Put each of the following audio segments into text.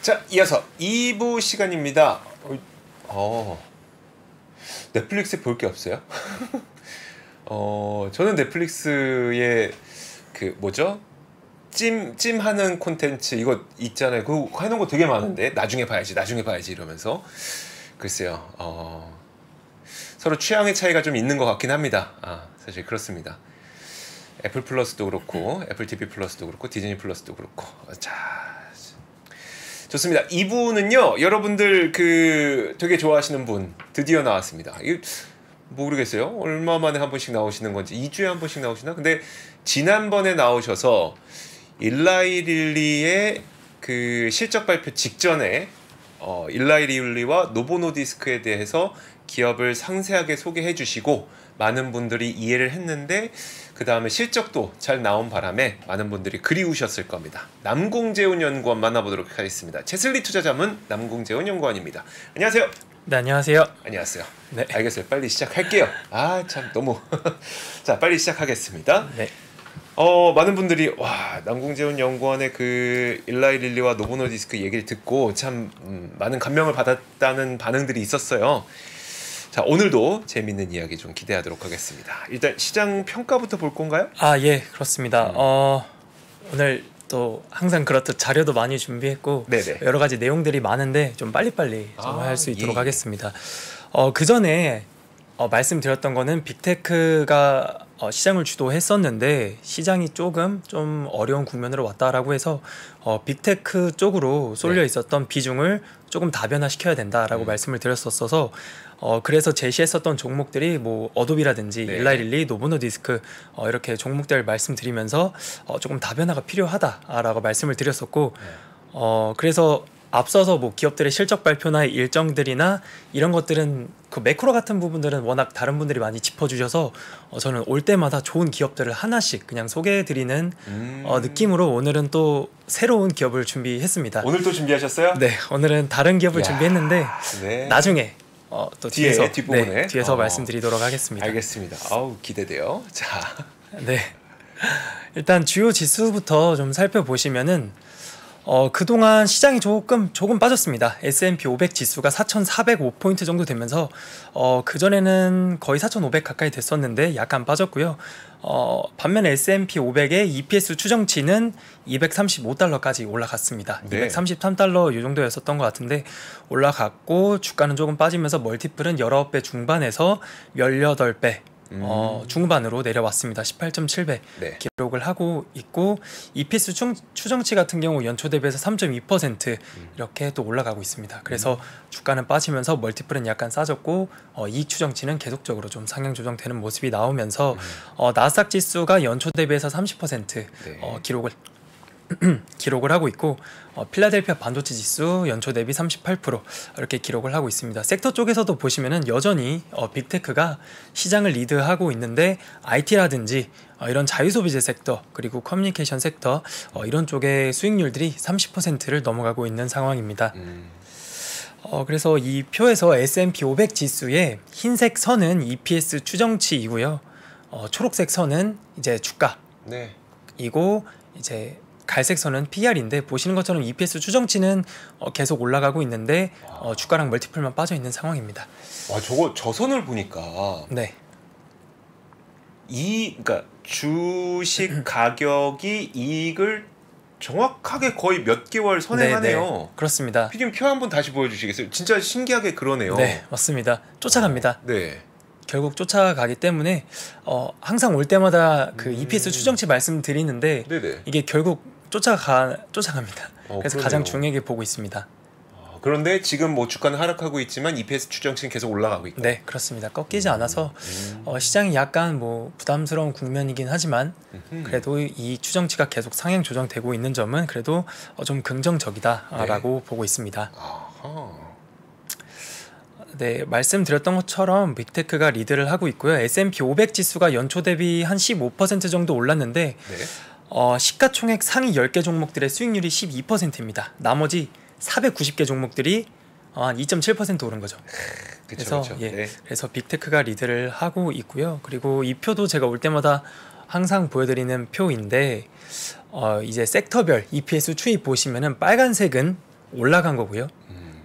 자, 이어서 2부 시간입니다. 넷플릭스에 볼 게 없어요? 저는 넷플릭스에 그 뭐죠? 찜하는 콘텐츠 이거 있잖아요. 그거 해놓은 거 되게 많은데 나중에 봐야지 이러면서 글쎄요. 서로 취향의 차이가 좀 있는 것 같긴 합니다. 사실 그렇습니다. 애플 플러스도 그렇고 애플 TV 플러스도 그렇고 디즈니 플러스도 그렇고. 자, 좋습니다. 2부는요 여러분들 그 되게 좋아하시는 분 드디어 나왔습니다. 이거 모르겠어요. 얼마 만에 한 번씩 나오시는 건지 2주에 한 번씩 나오시나? 근데 지난번에 나오셔서 일라이 릴리의 그 실적 발표 직전에 일라이 릴리와 노보 노디스크에 대해서 기업을 상세하게 소개해 주시고 많은 분들이 이해를 했는데 그 다음에 실적도 잘 나온 바람에 많은 분들이 그리우셨을 겁니다. 남궁재훈 연구원 만나보도록 하겠습니다. 채슬리 투자자문 남궁재훈 연구원입니다. 안녕하세요. 네, 안녕하세요. 안녕하세요. 네. 알겠어요. 빨리 시작할게요. 참 너무 자, 빨리 시작하겠습니다. 네. 많은 분들이 남궁재훈 연구원의 그 일라이 릴리와 노보 노디스크 얘기를 듣고 참 많은 감명을 받았다는 반응들이 있었어요. 자, 오늘도 재밌는 이야기 좀 기대하도록 하겠습니다. 일단 시장 평가부터 볼 건가요? 예, 그렇습니다. 오늘 또 항상 그렇듯 자료도 많이 준비했고 네네. 여러 가지 내용들이 많은데 좀 빨리빨리 좀 할 수 있도록 하겠습니다. 그 전에 말씀드렸던 거는 빅테크가 시장을 주도했었는데 시장이 조금 좀 어려운 국면으로 왔다라고 해서 빅테크 쪽으로 쏠려 있었던 비중을 조금 다변화시켜야 된다라고 말씀을 드렸었어서 그래서 제시했었던 종목들이 뭐 어도비라든지 일라이 릴리, 노보 노디스크 이렇게 종목들 말씀드리면서 조금 다변화가 필요하다라고 말씀을 드렸었고 그래서 앞서서 뭐 기업들의 실적 발표나 일정들이나 이런 것들은 그 매크로 같은 부분들은 워낙 다른 분들이 많이 짚어주셔서 저는 올 때마다 좋은 기업들을 하나씩 그냥 소개해드리는 느낌으로 오늘은 또 새로운 기업을 준비했습니다. 오늘 또 준비하셨어요? 네, 오늘은 다른 기업을 준비했는데 나중에 또 뒷부분에 뒤에서 말씀드리도록 하겠습니다. 알겠습니다. 기대돼요. 자, 네, 일단 주요 지수부터 좀 살펴보시면은 그동안 시장이 조금 빠졌습니다. S&P 500 지수가 4,405포인트 정도 되면서 그전에는 거의 4,500 가까이 됐었는데 약간 빠졌고요. 반면에 S&P 500의 EPS 추정치는 235달러까지 올라갔습니다. 233달러 이 정도였었던 것 같은데 올라갔고 주가는 조금 빠지면서 멀티플은 19배 중반에서 18배 중반으로 내려왔습니다. 18.7배 기록을 하고 있고 EPS 추정치 같은 경우 연초 대비해서 3.2% 이렇게 또 올라가고 있습니다. 그래서 주가는 빠지면서 멀티플은 약간 싸졌고 이익 추정치는 계속적으로 좀 상향 조정되는 모습이 나오면서 나스닥 지수가 연초 대비해서 30% 기록을 하고 있고 필라델피아 반도체 지수 연초 대비 38% 이렇게 기록을 하고 있습니다. 섹터 쪽에서도 보시면은 여전히 빅테크가 시장을 리드하고 있는데 IT라든지 이런 자유소비재 섹터 그리고 커뮤니케이션 섹터 이런 쪽의 수익률들이 30%를 넘어가고 있는 상황입니다. 그래서 이 표에서 S&P 500 지수의 흰색 선은 EPS 추정치이고요. 초록색 선은 이제 주가이고 이제 갈색 선은 PR인데 보시는 것처럼 EPS 추정치는 계속 올라가고 있는데 주가랑 멀티플만 빠져 있는 상황입니다. 저 선을 보니까 그러니까 주식 가격이 이익을 정확하게 거의 몇 개월 선행하네요. 그렇습니다. 피디님 표 한번 다시 보여주시겠어요? 진짜 신기하게 그러네요. 네, 맞습니다. 쫓아갑니다. 결국 쫓아가기 때문에 항상 올 때마다 그 EPS 추정치 말씀드리는데 이게 결국 쫓아갑니다. 그래서 가장 중요하게 보고 있습니다. 그런데 지금 뭐 주가는 하락하고 있지만 EPS 추정치는 계속 올라가고 있고. 네, 그렇습니다. 꺾이지 않아서 시장이 약간 뭐 부담스러운 국면이긴 하지만 그래도 이 추정치가 계속 상향 조정되고 있는 점은 그래도 좀 긍정적이다라고 보고 있습니다. 네, 말씀드렸던 것처럼 빅테크가 리드를 하고 있고요. S&P 500 지수가 연초 대비 한 15% 정도 올랐는데 시가총액 상위 10개 종목들의 수익률이 12%입니다. 나머지 490개 종목들이 한 2.7% 오른 거죠. 그래서 빅테크가 리드를 하고 있고요. 그리고 이 표도 제가 올 때마다 항상 보여드리는 표인데 이제 섹터별 EPS 추이 보시면은 빨간색은 올라간 거고요.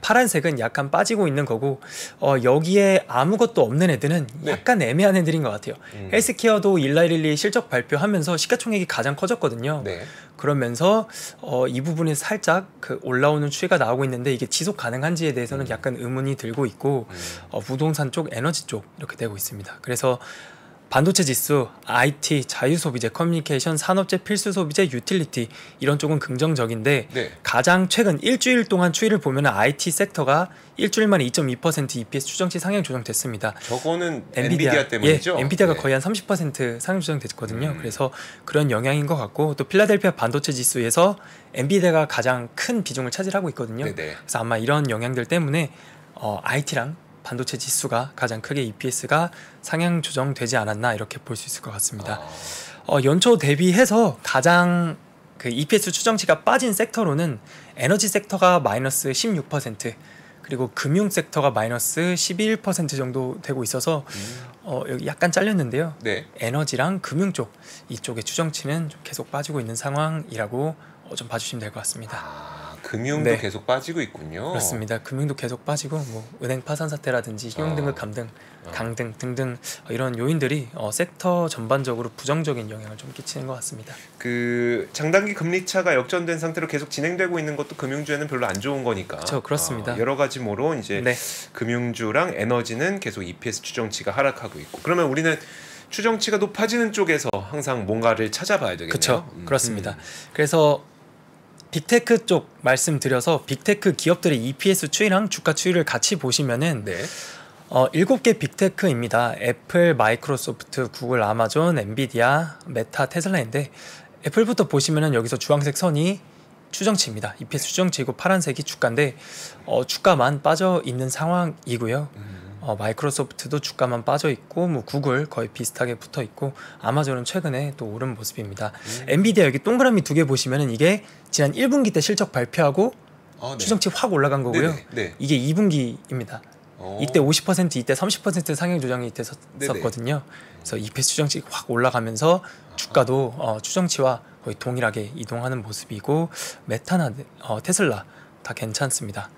파란색은 약간 빠지고 있는 거고 여기에 아무것도 없는 애들은 네. 약간 애매한 애들인 것 같아요. 헬스케어도 1112 실적 발표하면서 시가총액이 가장 커졌거든요. 네. 그러면서 이 부분에 살짝 그 올라오는 추이가 나오고 있는데 이게 지속 가능한지에 대해서는 약간 의문이 들고 있고 부동산 쪽, 에너지 쪽 이렇게 되고 있습니다. 그래서 반도체 지수, IT, 자유소비재, 커뮤니케이션, 산업재, 필수소비재, 유틸리티 이런 쪽은 긍정적인데 네. 가장 최근 일주일 동안 추이를 보면 IT 섹터가 일주일 만에 2.2% EPS 추정치 상향 조정됐습니다. 저거는 엔비디아 때문이죠? 예, 엔비디아가 네. 거의 한 30% 상향 조정됐거든요. 그래서 그런 영향인 것 같고 또 필라델피아 반도체 지수에서 엔비디아가 가장 큰 비중을 차지하고 있거든요. 네네. 그래서 아마 이런 영향들 때문에 IT랑 반도체 지수가 가장 크게 EPS가 상향 조정되지 않았나 이렇게 볼 수 있을 것 같습니다. 연초 대비해서 가장 그 EPS 추정치가 빠진 섹터로는 에너지 섹터가 마이너스 16%, 그리고 금융 섹터가 마이너스 11% 정도 되고 있어서 여기 약간 잘렸는데요. 네. 에너지랑 금융 쪽 이쪽의 추정치는 좀 계속 빠지고 있는 상황이라고 좀 봐주시면 될 것 같습니다. 금융도 네. 계속 빠지고 있군요. 그렇습니다. 금융도 계속 빠지고 뭐 은행 파산 사태라든지 신용등급 감등, 강등 등등 이런 요인들이 섹터 전반적으로 부정적인 영향을 좀 끼치는 것 같습니다. 그 장단기 금리 차가 역전된 상태로 계속 진행되고 있는 것도 금융주에는 별로 안 좋은 거니까. 그렇죠, 그렇습니다. 여러 가지모로 이제 네. 금융주랑 에너지는 계속 EPS 추정치가 하락하고 있고. 그러면 우리는 추정치가 높아지는 쪽에서 항상 뭔가를 찾아봐야 되겠네요. 그렇죠, 그렇습니다. 그래서 빅테크 쪽 말씀드려서 빅테크 기업들의 EPS 추이랑 주가 추이를 같이 보시면은 네. 7개 빅테크입니다. 애플, 마이크로소프트, 구글, 아마존, 엔비디아, 메타, 테슬라인데 애플부터 보시면은 여기서 주황색 선이 추정치입니다. EPS 추정치이고 파란색이 주가인데 주가만 빠져 있는 상황이고요. 마이크로소프트도 주가만 빠져 있고 뭐 구글 거의 비슷하게 붙어 있고 아마존은 최근에 또 오른 모습입니다. 엔비디아 여기 동그라미 2개 보시면은 이게 지난 1분기 때 실적 발표하고 네. 추정치 확 올라간 거고요. 네네. 네. 이게 2분기입니다. 이때 50% 이때 30% 상향 조정이 됐었거든요. 그래서 EPS 추정치 확 올라가면서 주가도 추정치와 거의 동일하게 이동하는 모습이고 메타나 테슬라 다 괜찮습니다.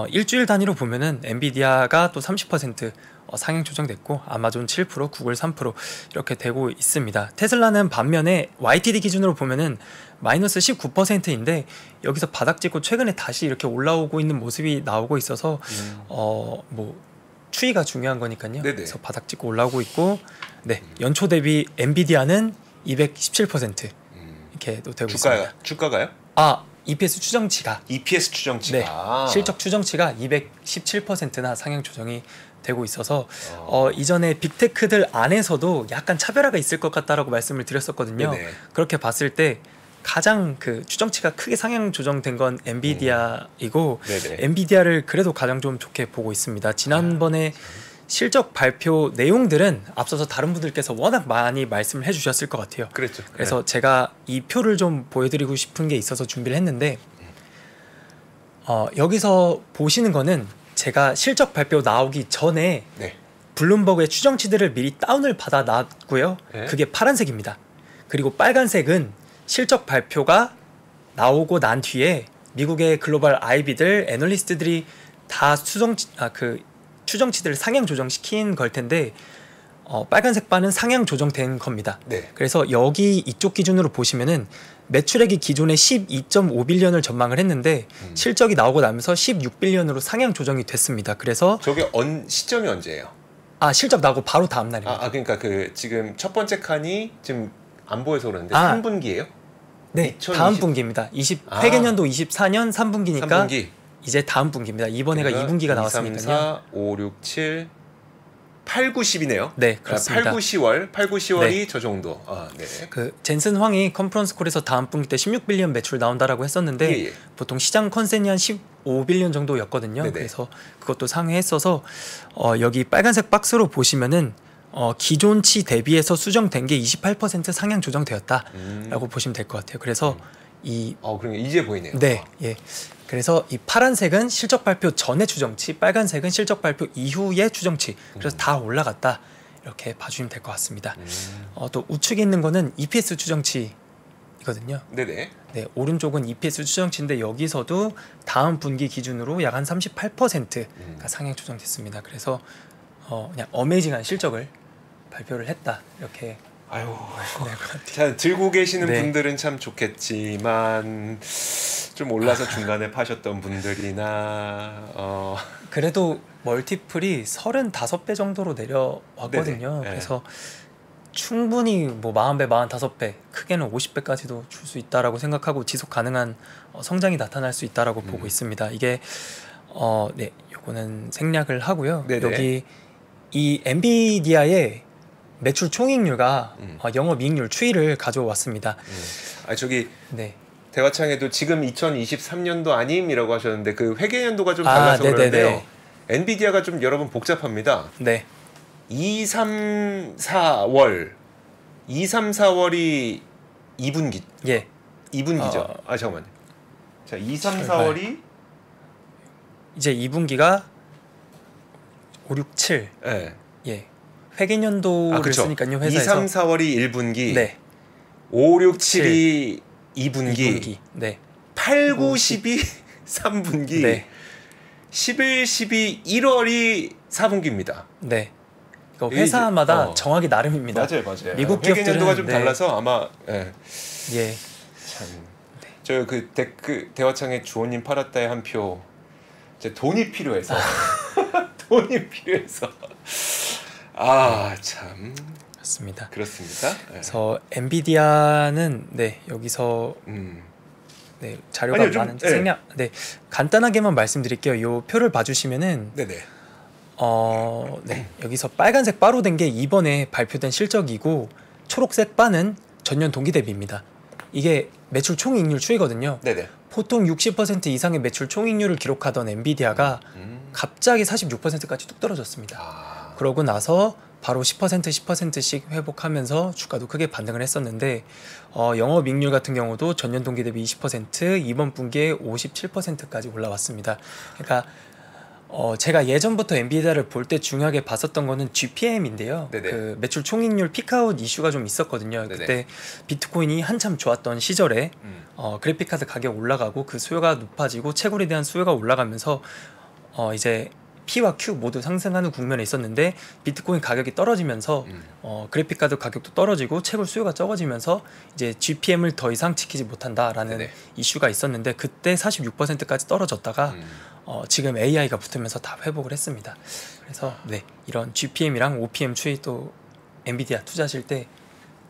일주일 단위로 보면은 엔비디아가 또 30% 상향 조정됐고 아마존 7%, 구글 3% 이렇게 되고 있습니다. 테슬라는 반면에 YTD 기준으로 보면은 마이너스 19%인데 여기서 바닥 찍고 최근에 다시 이렇게 올라오고 있는 모습이 나오고 있어서 뭐 추이가 중요한 거니까요. 네네. 그래서 바닥 찍고 올라오고 있고 네 연초 대비 엔비디아는 217% 이렇게 또 되고 있습니다. 주가가요? EPS 추정치가 EPS 추정치가 실적 추정치가 217%나 상향 조정이 되고 있어서 이전에 빅테크들 안에서도 약간 차별화가 있을 것 같다라고 말씀을 드렸었거든요. 네네. 그렇게 봤을 때 가장 그 추정치가 크게 상향 조정된 건 엔비디아이고 네네. 엔비디아를 그래도 가장 좀 좋게 보고 있습니다. 지난번에 실적 발표 내용들은 앞서서 다른 분들께서 워낙 많이 말씀을 해주셨을 것 같아요. 그랬죠. 그래서 제가 이 표를 좀 보여드리고 싶은 게 있어서 준비를 했는데 여기서 보시는 거는 제가 실적 발표 나오기 전에 네. 블룸버그의 추정치들을 미리 다운을 받아 놨고요. 네. 그게 파란색입니다. 그리고 빨간색은 실적 발표가 나오고 난 뒤에 미국의 글로벌 IB들 애널리스트들이 다 추정치들을 상향 조정시킨 걸 텐데 빨간색 바는 상향 조정된 겁니다. 네. 그래서 여기 이쪽 기준으로 보시면은 매출액이 기존에 12.5빌리언을 전망을 했는데 실적이 나오고 나면서 16빌리언으로 상향 조정이 됐습니다. 그래서 저게 시점이 언제예요? 실적 나오고 바로 다음 날입니다. 그러니까 그 지금 첫 번째 칸이 지금 안 보여서 그러는데 3분기예요? 네, 2020... 다음 분기입니다. 회계년도 24년 3분기니까 3분기. 이제 다음 분기입니다. 이번에가 2분기가 나왔으니까요. 2, 3, 4, 5, 6, 7, 8, 9, 10이네요. 네, 그렇습니다. 8, 9, 10월이 네. 저 정도. 네. 그 젠슨 황이 컨퍼런스 콜에서 다음 분기 때 16빌리언 매출 나온다라고 했었는데 예. 보통 시장 컨센이 한 15빌리언 정도였거든요. 네네. 그래서 그것도 상회했어서 여기 빨간색 박스로 보시면은 기존치 대비해서 수정된 게 28% 상향 조정되었다라고 보시면 될 것 같아요. 그래서 그럼 이제 보이네요. 네, 예. 그래서 이 파란색은 실적 발표 전의 추정치, 빨간색은 실적 발표 이후의 추정치. 그래서 다 올라갔다 이렇게 봐주시면 될 것 같습니다. 또 우측에 있는 거는 EPS 추정치입니다. 추정치이거든요. 네네. 네, 오른쪽은 EPS 추정치인데 여기서도 다음 분기 기준으로 약 한 38%가 상향 조정됐습니다. 그래서 그냥 어메이징한 실적을 발표를 했다 이렇게 아유, 보시면 될 것 같아요. 자, 들고 계시는 네. 분들은 참 좋겠지만 좀 올라서 중간에 파셨던 분들이나 그래도 멀티플이 35배 정도로 내려왔거든요. 네네. 네. 그래서 충분히 뭐 40배, 45배, 크게는 50배까지도 줄 수 있다라고 생각하고 지속 가능한 성장이 나타날 수 있다라고 보고 있습니다. 이게 네, 요거는 생략을 하고요. 네네. 여기 이 엔비디아의 매출 총이익률과 음. 영업이익률 추이를 가져왔습니다. 아 저기 네. 대화창에도 지금 2023년도 아님이라고 하셨는데 그 회계연도가 좀 아, 달라서 네네네. 그러는데요. 엔비디아가 좀 여러분 복잡합니다. 네. 2, 3, 4월 2, 3, 4월이 2분기 예. 2분기죠. 아 잠깐만요. 자, 2, 3, 출발. 4월이 이제 2분기가 5, 6, 7. 예. 예. 회계연도를 그쵸. 쓰니까요. 2, 회사에서 3, 4월이 1분기. 네. 5, 6, 7이 2분기. 2분기. 네. 8, 9, 10이 3분기. 네. 11, 12, 1월이 4분기입니다. 네. 이거 이게 회사마다 이제, 정하기 나름입니다. 맞아요. 미국 회계연도가 기업들은 좀 네. 달라서 아마 예. 예. 참. 저 그 대화창에 주호님 팔았다에 한 표. 이제 돈이 필요해서. 돈이 필요해서. 아, 참. 맞습니다. 그렇습니다. 예. 그래서 엔비디아는 네, 여기서 네, 자료가 아니요, 좀, 많은데 네. 생략. 네. 간단하게만 말씀드릴게요. 요 표를 봐 주시면은 네네. 네. 여기서 빨간색 바로 된 게 이번에 발표된 실적이고 초록색 바는 전년 동기 대비입니다. 이게 매출 총이익률 추이거든요. 네네. 보통 60% 이상의 매출 총이익률을 기록하던 엔비디아가 갑자기 46%까지 뚝 떨어졌습니다. 아. 그러고 나서 바로 10%씩 회복하면서 주가도 크게 반등을 했었는데 영업이익률 같은 경우도 전년 동기 대비 20%, 이번 분기에 57%까지 올라왔습니다. 그러니까 제가 예전부터 엔비디아를 볼 때 중요하게 봤었던 거는 GPM인데요. 네네. 그 매출 총이익률 피크아웃 이슈가 좀 있었거든요. 네네. 그때 비트코인이 한참 좋았던 시절에 그래픽 카드 가격 올라가고 그 수요가 높아지고 채굴에 대한 수요가 올라가면서 이제 P와 Q 모두 상승하는 국면에 있었는데 비트코인 가격이 떨어지면서 그래픽 카드 가격도 떨어지고 채굴 수요가 적어지면서 이제 GPM을 더 이상 지키지 못한다라는 네네. 이슈가 있었는데 그때 46%까지 떨어졌다가 지금 AI가 붙으면서 다 회복을 했습니다. 그래서 네, 이런 GPM이랑 OPM 추이 또 엔비디아 투자하실 때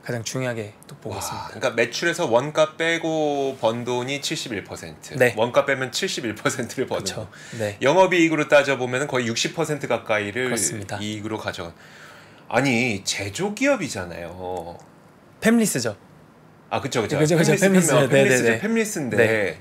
가장 중요하게 또 보고 있습니다. 그러니까 매출에서 원가 빼고 번 돈이 71%. 네. 원가 빼면 71%를 버는. 그렇죠. 네. 영업이익으로 따져 보면 거의 60% 가까이를 그렇습니다. 이익으로 가져. 아니 제조기업이잖아요. 팸리스죠. 아 그쵸. 그죠, 팸리스. 네네네. 팸리스인데. 네.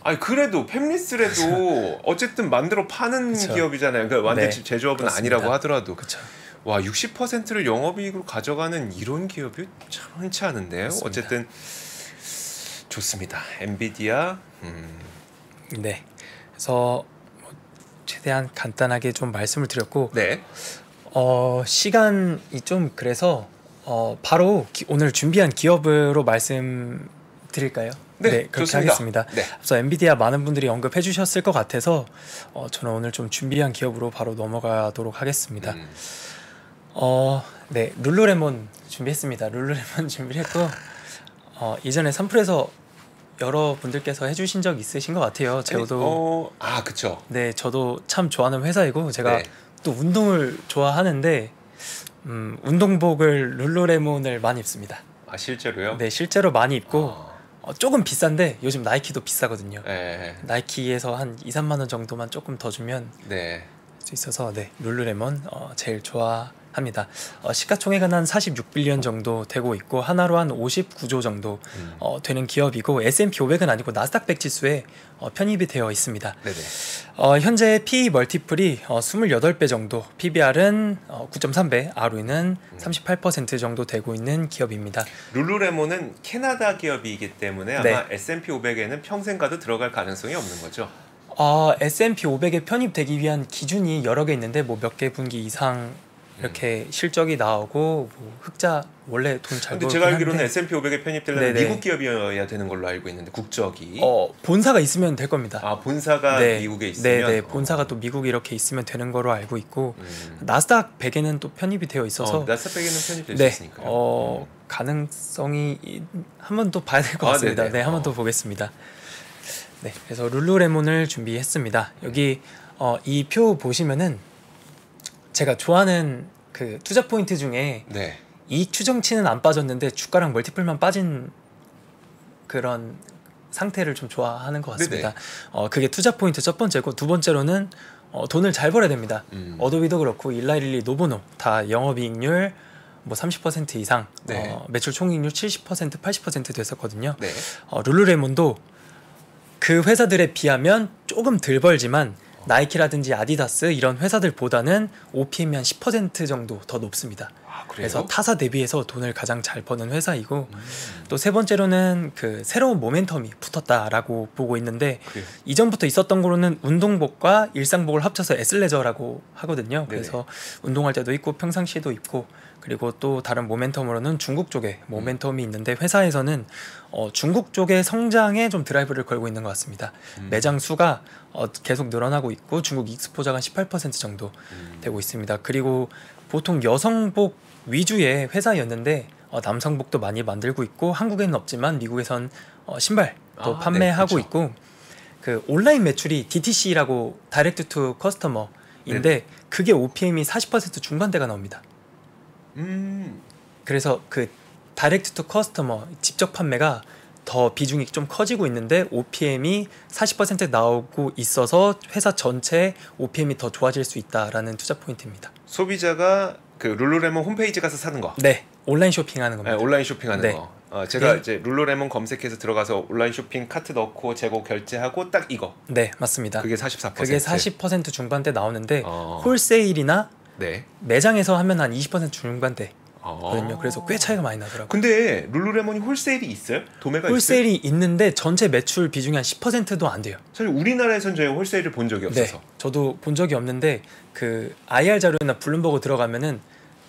아니 그래도 팸리스라도 어쨌든 만들어 파는 그쵸. 기업이잖아요. 그러니까 완전 네, 제조업은 그렇습니다. 아니라고 하더라도. 그렇죠. 와 60%를 영업이익으로 가져가는 이런 기업이 참 흔치 않은데요. 맞습니다. 어쨌든 좋습니다. 엔비디아. 네. 그래서 뭐 최대한 간단하게 좀 말씀을 드렸고 네. 시간이 좀 그래서 바로 오늘 준비한 기업으로 말씀드릴까요? 네, 그렇게 좋습니다. 하겠습니다. 네. 앞서 엔비디아 많은 분들이 언급해 주셨을 것 같아서 저는 오늘 좀 준비한 기업으로 바로 넘어가도록 하겠습니다. 네, 룰루레몬 준비했습니다. 룰루레몬 준비했고 이전에 3프에서 여러분들께서 해주신 적 있으신 것 같아요. 저도 그쵸. 네, 저도 참 좋아하는 회사이고 제가 네. 또 운동을 좋아하는데 운동복을 룰루레몬을 많이 입습니다. 아 실제로요? 네, 실제로 많이 입고 조금 비싼데 요즘 나이키도 비싸거든요. 네. 나이키에서 한 2, 3만 원 정도만 조금 더 주면 네. 할 수 있어서 네, 룰루레몬 제일 좋아합니다. 시가총액은 한 46빌리언 정도 되고 있고 하나로 한 59조 정도 되는 기업이고 S&P 500은 아니고 나스닥 100 지수에 편입이 되어 있습니다. 네네. 현재 PE 멀티플이 28배 정도, PBR은 9.3배, ROE는 38% 정도 되고 있는 기업입니다. 룰루레몬은 캐나다 기업이기 때문에 아마 네. S&P 500에는 평생 가도 들어갈 가능성이 없는 거죠. S&P 500에 편입되기 위한 기준이 여러 개 있는데 뭐 몇 개 분기 이상 이렇게 실적이 나오고 뭐 흑자 원래 돈 잘 근데 벌긴 제가 알기로는 한데 S&P 500에 편입되려면 네네. 미국 기업이어야 되는 걸로 알고 있는데 국적이 본사가 있으면 될 겁니다. 아 본사가 네. 미국에 있으면 네네 본사가 또 미국에 이렇게 있으면 되는 거로 알고 있고 나스닥 100에는 또 편입이 되어 있어서 나스닥에는 편입될 네, 수 있으니까요. 가능성이 한 번 더 봐야 될 것 같습니다. 네네. 네, 한 번 더 보겠습니다. 네, 그래서 룰루레몬을 준비했습니다. 여기 이 표 보시면은 제가 좋아하는 그 투자 포인트 중에 네. 이익 추정치는 안 빠졌는데 주가랑 멀티플만 빠진 그런 상태를 좀 좋아하는 것 같습니다. 그게 투자 포인트 첫 번째고 두 번째로는 돈을 잘 벌어야 됩니다. 어도비도 그렇고 일라일리 노보노 다 영업이익률 뭐 30% 이상, 네. 매출 총이익률 70% 80% 됐었거든요. 네. 룰루레몬도 그 회사들에 비하면 조금 덜 벌지만 나이키라든지 아디다스 이런 회사들보다는 OPM이 한 10% 정도 더 높습니다. 아, 그래요? 그래서 타사 대비해서 돈을 가장 잘 버는 회사이고 또 세 번째로는 그 새로운 모멘텀이 붙었다라고 보고 있는데 그래요? 이전부터 있었던 거로는 운동복과 일상복을 합쳐서 에슬레저라고 하거든요. 네네. 그래서 운동할 때도 입고 평상시에도 입고 그리고 또 다른 모멘텀으로는 중국 쪽에 모멘텀이 있는데 회사에서는 중국 쪽의 성장에 좀 드라이브를 걸고 있는 것 같습니다. 매장 수가 계속 늘어나고 있고 중국 익스포자가 18% 정도 되고 있습니다. 그리고 보통 여성복 위주의 회사였는데 남성복도 많이 만들고 있고 한국에는 없지만 미국에선 신발도 판매하고 네, 있고 그 온라인 매출이 DTC라고 다이렉트 투 커스터머인데 그게 OPM이 40% 중반대가 나옵니다. 그래서 그 다이렉트 투 커스터머 직접 판매가 더 비중이 좀 커지고 있는데 OPM이 40% 나오고 있어서 회사 전체 OPM이 더 좋아질 수 있다라는 투자 포인트입니다. 소비자가 그 룰루레몬 홈페이지 가서 사는 거. 네, 온라인 쇼핑하는 겁니다. 네, 온라인 쇼핑하는 네. 거. 제가 네. 이제 룰루레몬 검색해서 들어가서 온라인 쇼핑 카트 넣고 재고 결제하고 딱 이거. 네, 맞습니다. 그게 44%. 그게 40% 중반대 나오는데 어. 홀세일이나 네. 매장에서 하면 한 20% 중반대거든요. 어. 그래서 꽤 차이가 많이 나더라고요. 근데 룰루레몬이 홀세일이 있어요? 도매가 있어요? 홀세일이 있는데 전체 매출 비중이 한 10%도 안 돼요. 사실 우리나라에선 저희 홀세일을 본 적이 없어서. 네, 저도 본 적이 없는데 그 IR 자료나 블룸버그 들어가면은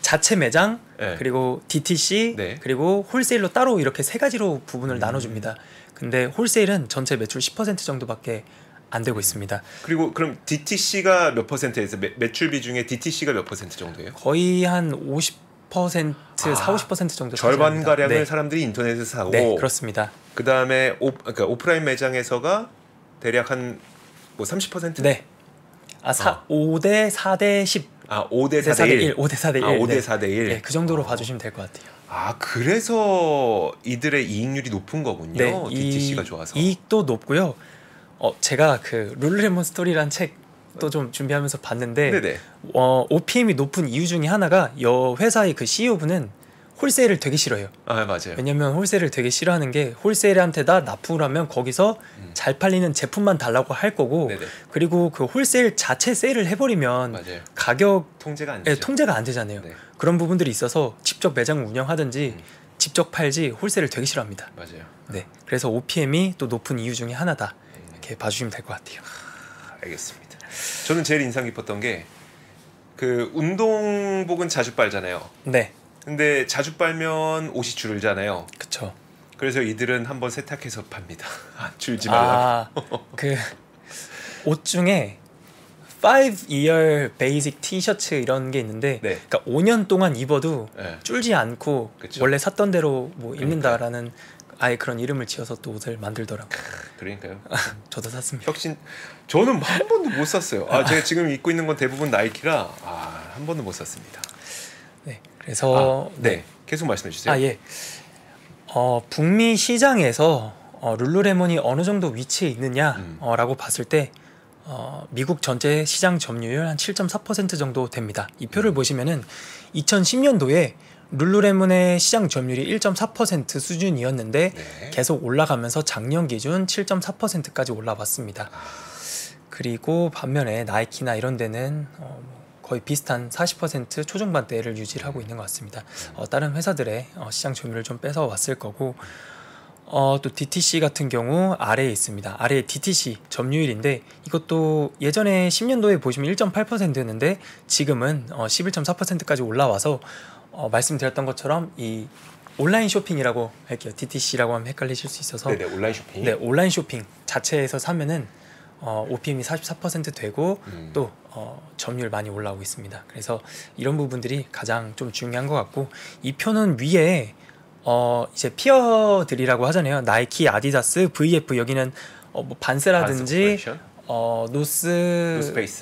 자체 매장 네. 그리고 DTC 네. 그리고 홀세일로 따로 이렇게 세 가지로 부분을 나눠줍니다. 근데 홀세일은 전체 매출 10% 정도밖에 안 되고 있습니다. 그리고 그럼 DTC가 몇 퍼센트에서 매출 비중에 DTC가 몇 퍼센트 정도예요? 거의 한 50% 40-50% 정도 절반 차지합니다. 가량을 네. 사람들이 인터넷에서 사고. 네, 그렇습니다. 그다음에 그러니까 오프라인 매장에서가 대략 한 뭐 30%? 네. 5대 4대 10 5대 4대 1. 5대 4대 1. 5대 4대 1. 네, 그 정도로 봐주시면 될 것 같아요. 그래서 이들의 이익률이 높은 거군요. 네, DTC가 좋아서. 이익도 높고요. 제가 그 룰루레몬 스토리란 책도 좀 준비하면서 봤는데 네네. OPM이 높은 이유 중에 하나가 여 회사의 그 CEO분은 홀세일을 되게 싫어해요. 맞아요. 왜냐면 홀세일을 되게 싫어하는 게 홀세일한테다 납품을 하면 거기서 잘 팔리는 제품만 달라고 할 거고 네네. 그리고 그 홀세일 자체 세일을 해버리면 맞아요. 가격 통제가 안 네, 되죠. 통제가 안 되잖아요. 네. 그런 부분들이 있어서 직접 매장 운영하든지 직접 팔지 홀세일을 되게 싫어합니다. 맞아요. 네, 그래서 OPM이 또 높은 이유 중에 하나다. 이렇게 봐주시면 될 것 같아요. 알겠습니다. 저는 제일 인상 깊었던 게 그 운동복은 자주 빨잖아요. 네, 근데 자주 빨면 옷이 줄잖아요. 그쵸. 그래서 이들은 한번 세탁해서 팝니다. 줄지 말라고. 그 옷 중에 5-year basic 티셔츠 이런 게 있는데, 네. 그러니까 5년 동안 입어도 네. 줄지 않고 그쵸. 원래 샀던 대로 뭐 입는다라는 아예 그런 이름을 지어서 또 옷을 만들더라고요. 그러니까요. 저도 샀습니다. 혁신. 저는 한 번도 못 샀어요. 제가 지금 입고 있는 건 대부분 나이키라 한 번도 못 샀습니다. 네, 그래서 네. 계속 말씀해 주세요. 예. 북미 시장에서 룰루레몬이 어느 정도 위치에 있느냐라고 봤을 때 미국 전체 시장 점유율 한 7.4% 정도 됩니다. 이 표를 보시면은 2010년도에 룰루레몬의 시장 점유율이 1.4% 수준이었는데 네. 계속 올라가면서 작년 기준 7.4%까지 올라왔습니다. 그리고 반면에 나이키나 이런 데는 거의 비슷한 40% 초중반대를 유지를 하고 있는 것 같습니다. 다른 회사들의 시장 점유율을 좀 뺏어왔을 거고 또 DTC 같은 경우 아래에 있습니다. 아래에 DTC 점유율인데 이것도 예전에 10년도에 보시면 1.8%였는데 지금은 11.4%까지 올라와서 말씀드렸던 것처럼 이 온라인 쇼핑이라고 할게요. DTC라고 하면 헷갈리실 수 있어서 네네, 온라인 쇼핑. 네, 온라인 쇼핑 자체에서 사면은 OPM이 44% 되고 또 점유율 많이 올라오고 있습니다. 그래서 이런 부분들이 가장 좀 중요한 것 같고 이 표는 위에 이제 피어들이라고 하잖아요. 나이키, 아디다스, VF 여기는 뭐 반스라든지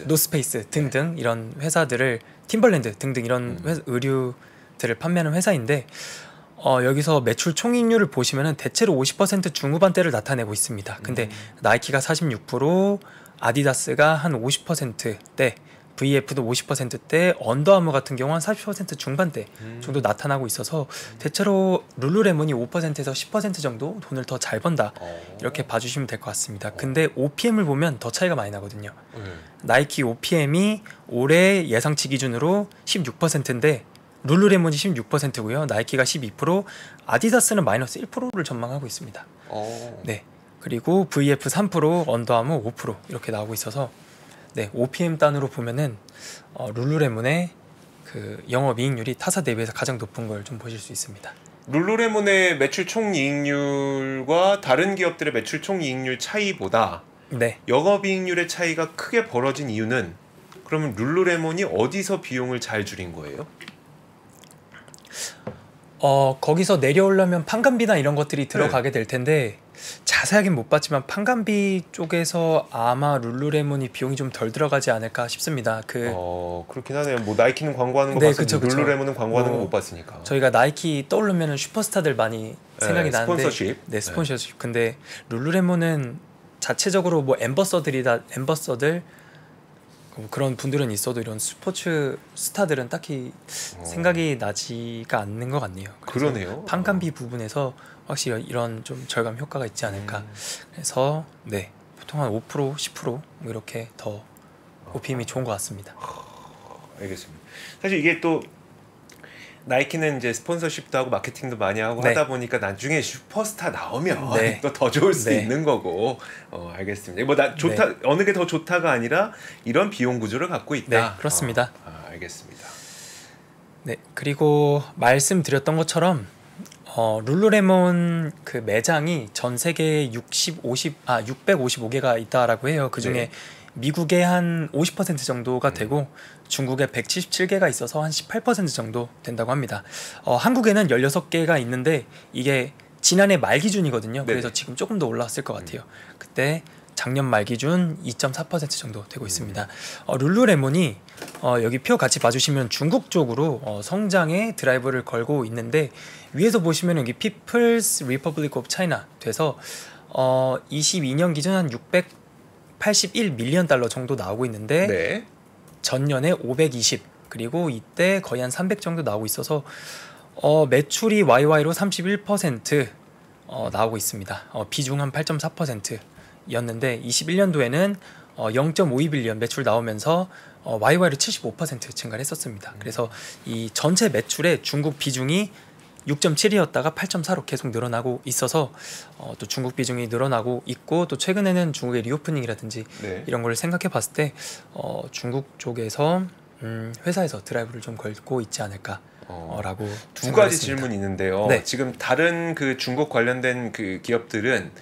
노스페이스 등등 이런 회사들을 팀벌랜드 등등 이런 의류들을 판매하는 회사인데 여기서 매출 총이익률을 보시면은 대체로 50% 중후반대를 나타내고 있습니다. 근데 나이키가 46%, 아디다스가 한 50%대, VF도 50%대, 언더아머 같은 경우는 40% 중반대 정도 나타나고 있어서 대체로 룰루레몬이 5%에서 10% 정도 돈을 더 잘 번다 이렇게 봐주시면 될 것 같습니다. 근데 OPM을 보면 더 차이가 많이 나거든요. 나이키 OPM이 올해 예상치 기준으로 16%인데 룰루레몬이 16%고요. 나이키가 12%, 아디다스는 마이너스 1%를 전망하고 있습니다. 네. 그리고 VF 3%, 언더아머 5% 이렇게 나오고 있어서 네, OPM 단으로 보면은 룰루레몬의 그 영업이익률이 타사 대비해서 가장 높은 걸 좀 보실 수 있습니다. 룰루레몬의 매출 총이익률과 다른 기업들의 매출 총이익률 차이보다 네. 영업이익률의 차이가 크게 벌어진 이유는 그러면 룰루레몬이 어디서 비용을 잘 줄인 거예요? 거기서 내려오려면 판관비나 이런 것들이 들어가게 될 텐데 자세하게는 못 봤지만 판관비 쪽에서 아마 룰루레몬이 비용이 좀 덜 들어가지 않을까 싶습니다. 그렇긴 하네요. 뭐 나이키는 광고하는 거 네, 봤으니 룰루레몬은 광고하는 거 못 봤으니까. 저희가 나이키 떠오르면 슈퍼스타들 많이 생각이 나는데 스폰서십. 네, 스폰서십. 근데 룰루레몬은 자체적으로 뭐 엠버서들 그런 분들은 있어도 이런 스포츠 스타들은 딱히 생각이 나지가 않는 것 같네요. 그러네요. 판관비 부분에서 확실히 이런 좀 절감 효과가 있지 않을까. 그래서 네, 보통 한 5%, 10% 뭐 이렇게 더 OPM이 좋은 것 같습니다. 알겠습니다. 사실 이게 또 나이키는 이제 스폰서십도 하고 마케팅도 많이 하고 네. 하다 보니까 나중에 슈퍼스타 나오면 네. 또 더 좋을 수 네. 있는 거고. 알겠습니다. 뭐 좋다 어느 게 더 좋다가 아니라 이런 비용 구조를 갖고 있다. 네, 그렇습니다. 알겠습니다. 네, 그리고 말씀드렸던 것처럼 룰루레몬 그 매장이 전 세계에 655개가 있다라고 해요. 그 중에 네. 미국에 한 50% 정도가 되고 중국에 177개가 있어서 한 18% 정도 된다고 합니다. 한국에는 16개가 있는데 이게 지난해 말 기준이거든요. 그래서 네네. 지금 조금 더 올라왔을 것 같아요. 그때 작년 말 기준 2.4% 정도 되고 있습니다. 룰루레몬이 여기 표 같이 봐주시면 중국 쪽으로 성장의 드라이브를 걸고 있는데 위에서 보시면 여기 People's Republic of China 돼서 22년 기준 한 681 밀리언 달러 정도 나오고 있는데 네. 전년에 520 그리고 이때 거의 한 300 정도 나오고 있어서 매출이 YY로 31% 나오고 있습니다. 비중 한 8.4%였는데 21년도에는 0.52빌리언 매출 나오면서 YY로 75% 증가를 했었습니다. 그래서 이 전체 매출의 중국 비중이 6.7이었다가 8.4로 계속 늘어나고 있어서 또 중국 비중이 늘어나고 있고 또 최근에는 중국의 리오프닝이라든지 네. 이런 걸 생각해 봤을 때 중국 쪽에서 회사에서 드라이브를 좀 걸고 있지 않을까 라고 두 가지 질문이 있는데요. 네. 지금 다른 그 중국 관련된 그 기업들은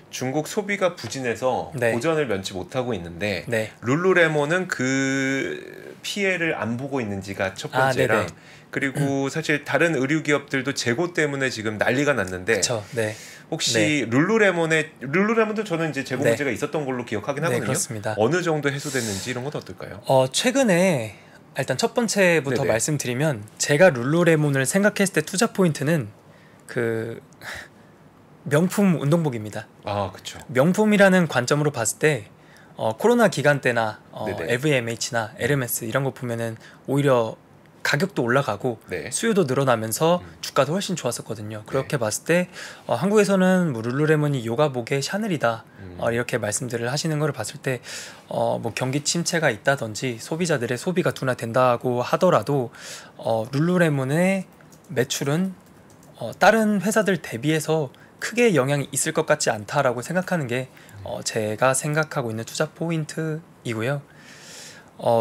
중국 소비가 부진해서 네. 고전을 면치 못하고 있는데 네. 룰루레몬은 그 피해를 안 보고 있는지가 첫 번째랑 네네. 그리고 사실 다른 의류 기업들도 재고 때문에 지금 난리가 났는데 그쵸. 네. 혹시 룰루레몬도 저는 이제 재고 네. 문제가 있었던 걸로 기억하긴 하거든요. 그렇습니다. 어느 정도 해소됐는지 이런 건 어떨까요? 최근에 일단 첫 번째부터 네네. 말씀드리면 제가 룰루레몬을 생각했을 때 투자 포인트는 그 명품 운동복입니다. 그렇죠. 명품이라는 관점으로 봤을 때 코로나 기간 때나 네네. LVMH나 에르메스 이런 거 보면은 오히려 가격도 올라가고 네. 수요도 늘어나면서 주가도 훨씬 좋았었거든요. 그렇게 봤을 때 한국에서는 뭐 룰루레몬이 요가복의 샤넬이다 이렇게 말씀들을 하시는 걸 봤을 때 뭐 경기 침체가 있다든지 소비자들의 소비가 둔화된다고 하더라도 룰루레몬의 매출은 다른 회사들 대비해서 크게 영향이 있을 것 같지 않다라고 생각하는 게 제가 생각하고 있는 투자 포인트이고요.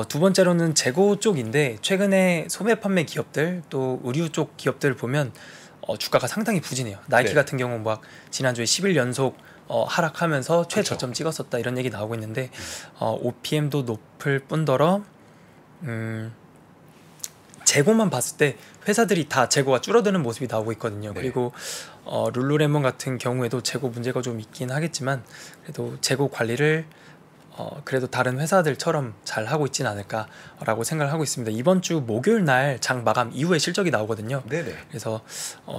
두 번째로는 재고 쪽인데 최근에 소매 판매 기업들 또 의류 쪽 기업들을 보면 주가가 상당히 부진해요. 나이키 네. 같은 경우 막 지난주에 10일 연속 하락하면서 최저점 그쵸. 찍었었다 이런 얘기 나오고 있는데 OPM도 높을 뿐더러 재고만 봤을 때 회사들이 다 재고가 줄어드는 모습이 나오고 있거든요. 네. 그리고 룰루레몬 같은 경우에도 재고 문제가 좀 있긴 하겠지만 그래도 재고 관리를 그래도 다른 회사들처럼 잘 하고 있지는 않을까라고 생각을 하고 있습니다. 이번 주 목요일 날 장 마감 이후에 실적이 나오거든요. 네네. 그래서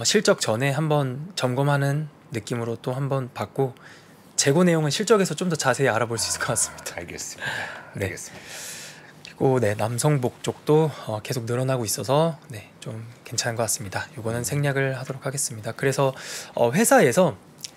실적 전에 한번 점검하는 느낌으로 또 한번 봤고 재고 내용은 실적에서 좀 더 자세히 알아볼 수 있을 것 같습니다. 알겠습니다. 네. 알겠습니다. 그리고 네, 남성복 쪽도 계속 늘어나고 있어서 네, 좀 괜찮은 것 같습니다. 이거는 생략을 하도록 하겠습니다. 그래서 회사에서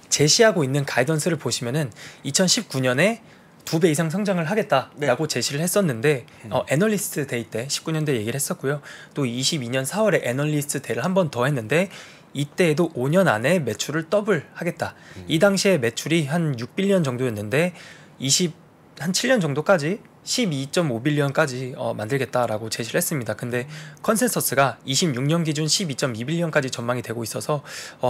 제시하고 있는 가이던스를 보시면은 2019년에 2배 이상 성장을 하겠다라고 제시를 했었는데 애널리스트 데이 때 19년대 얘기를 했었고요. 또 22년 4월에 애널리스트 데이를 한 번 더 했는데 이때에도 5년 안에 매출을 더블 하겠다. 이 당시에 매출이 한 6빌리언 정도였는데 한 7년 정도까지 12.5빌리언까지 만들겠다라고 제시를 했습니다. 근데 컨센서스가 26년 기준 12.2빌리언까지 전망이 되고 있어서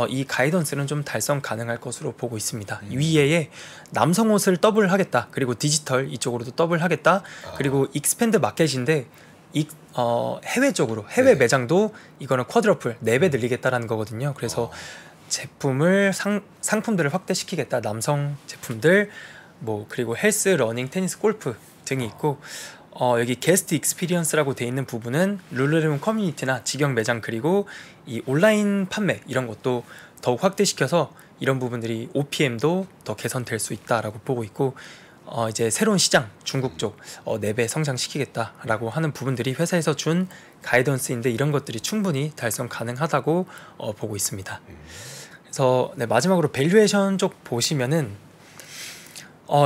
이 가이던스는 좀 달성 가능할 것으로 보고 있습니다. 위에 남성 옷을 더블 하겠다. 그리고 디지털 이쪽으로도 더블 하겠다. 그리고 익스팬드 마켓인데 해외 쪽으로 해외 네. 매장도 이거는 쿼드러플 4배 늘리겠다라는 거거든요. 그래서 제품을 상품들을 확대시키겠다. 남성 제품들 뭐 그리고 헬스, 러닝, 테니스, 골프 등이 있고 여기 게스트 익스피리언스라고 돼 있는 부분은 룰루레몬 커뮤니티나 직영 매장 그리고 이 온라인 판매 이런 것도 더욱 확대시켜서 이런 부분들이 OPM도 더 개선될 수 있다라고 보고 있고 이제 새로운 시장 중국 쪽 4배 성장시키겠다라고 하는 부분들이 회사에서 준 가이던스인데 이런 것들이 충분히 달성 가능하다고 보고 있습니다. 그래서 네, 마지막으로 밸류에이션 쪽 보시면은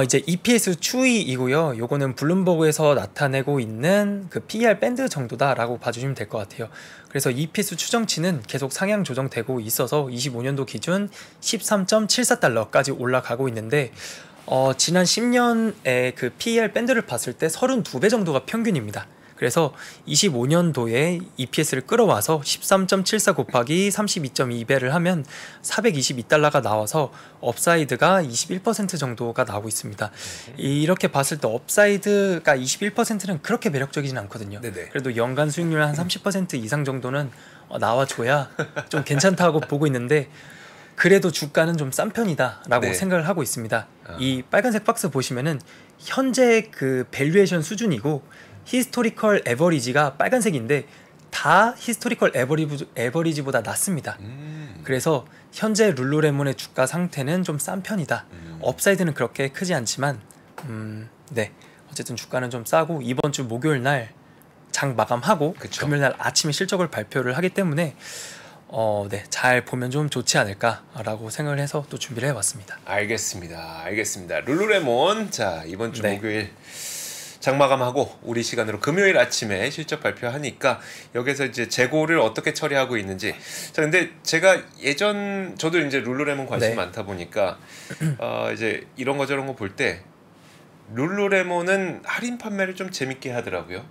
이제 EPS 추이이고요. 요거는 블룸버그에서 나타내고 있는 그 PER 밴드 정도다라고 봐주시면 될 것 같아요. 그래서 EPS 추정치는 계속 상향 조정되고 있어서 25년도 기준 13.74달러까지 올라가고 있는데 지난 10년의 그 PER 밴드를 봤을 때 32배 정도가 평균입니다. 그래서 25년도에 EPS를 끌어와서 13.74 곱하기 32.2배를 하면 422달러가 나와서 업사이드가 21% 정도가 나오고 있습니다. 이렇게 봤을 때 업사이드가 21%는 그렇게 매력적이진 않거든요. 네네. 그래도 연간 수익률 한 30% 이상 정도는 나와줘야 좀 괜찮다고 보고 있는데 그래도 주가는 좀 싼 편이다라고 네. 생각을 하고 있습니다. 이 빨간색 박스 보시면은 현재 그 밸류에이션 수준이고 히스토리컬 에버리지가 빨간색인데 다 히스토리컬 에버리지보다 낮습니다. 그래서 현재 룰루레몬의 주가 상태는 좀 싼 편이다. 업사이드는 그렇게 크지 않지만 네 어쨌든 주가는 좀 싸고 이번 주 목요일 날 장 마감하고 그쵸. 금요일 날 아침에 실적을 발표를 하기 때문에 네, 잘 보면 좀 좋지 않을까라고 생각을 해서 또 준비를 해봤습니다. 알겠습니다. 알겠습니다. 룰루레몬 자 이번 주 네. 목요일 장마감하고 우리 시간으로 금요일 아침에 실적 발표하니까 여기서 이제 재고를 어떻게 처리하고 있는지 자 근데 제가 저도 이제 룰루레몬 관심이 네. 많다 보니까 이제 이런 거 저런 거 볼 때 룰루레몬은 할인 판매를 좀 재밌게 하더라고요.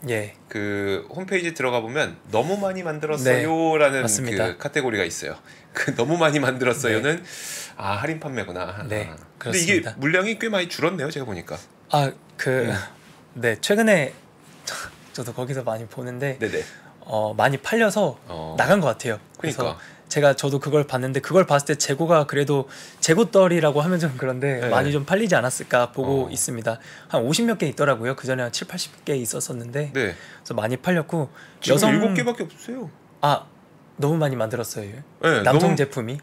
예, 그 홈페이지 들어가 보면 너무 많이 만들었어요라는 맞습니다. 그 카테고리가 있어요. 그 너무 많이 만들었어요는 할인 판매구나. 네, 근데 이게 그렇습니다. 물량이 꽤 많이 줄었네요, 제가 보니까. 네, 최근에 저도 거기서 많이 보는데 네네. 많이 팔려서 나간 것 같아요. 그래서 그러니까. 저도 그걸 봤는데 그걸 봤을 때 재고가 그래도 재고떨이라고 하면 좀 그런데 네. 많이 좀 팔리지 않았을까 보고 있습니다. 한 50몇 개 있더라고요. 그 전에 한 7, 80개 있었었는데 네. 그래서 많이 팔렸고 지금 7개밖에 없어요. 너무 많이 만들었어요. 네, 남성 너무- 제품이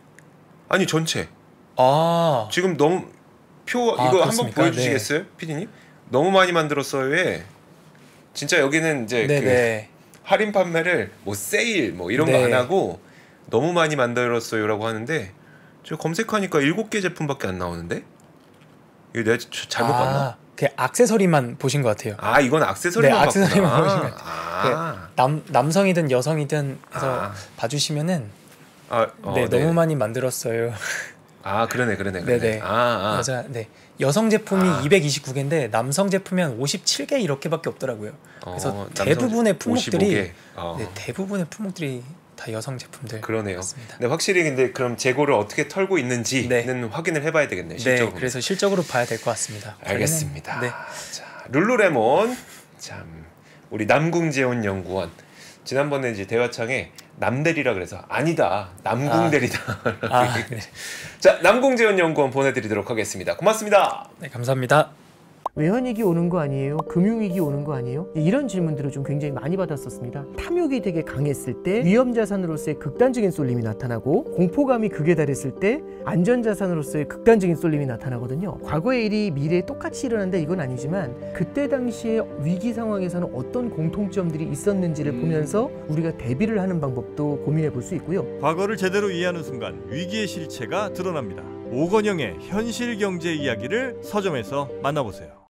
아니 전체. 아 지금 너무 이거 한번 그렇습니까? 보여주시겠어요, 피디님? 너무 많이 만들었어요에 진짜 여기는 이제 네네 그 할인 판매를 뭐 세일 뭐 이런 거 네. 안 하고 너무 많이 만들었어요라고 하는데 저 검색하니까 7개 제품밖에 안 나오는데 이거 내가 잘못 봤나? 그 액세서리만 보신 것 같아요. 이건 액세서리만 네, 액세서리만 봤구나. 보시면 남성이든 여성이든 해서 봐주시면은 네, 너무 많이 만들었어요. 아 그러네. 네네. 아. 네. 여성 제품이 229개인데 남성 제품이 한 57개 이렇게밖에 없더라고요. 그래서 대부분의 품목들이 네, 대부분의 품목들이 다 여성 제품들. 그러네요. 같습니다. 네, 확실히 근데 그럼 재고를 어떻게 털고 있는지는 확인을 해봐야 되겠네요. 실적으로. 네, 그래서 실적으로 봐야 될 것 같습니다. 알겠습니다. 네. 자, 룰루레몬 참 우리 남궁재원 연구원 지난번에 이제 대화창에 남대리라 그래서 아니다 남궁대리다. 네. 자, 남궁재원 연구원 보내드리도록 하겠습니다. 고맙습니다. 네, 감사합니다. 외환위기 오는 거 아니에요? 금융위기 오는 거 아니에요? 이런 질문들을 좀 굉장히 많이 받았었습니다. 탐욕이 되게 강했을 때 위험자산으로서의 극단적인 쏠림이 나타나고 공포감이 극에 달했을 때 안전자산으로서의 극단적인 쏠림이 나타나거든요. 과거의 일이 미래에 똑같이 일어난다 이건 아니지만 그때 당시에 위기 상황에서는 어떤 공통점들이 있었는지를 보면서 우리가 대비를 하는 방법도 고민해 볼 수 있고요. 과거를 제대로 이해하는 순간 위기의 실체가 드러납니다. 오건영의 현실 경제 이야기를 서점에서 만나보세요.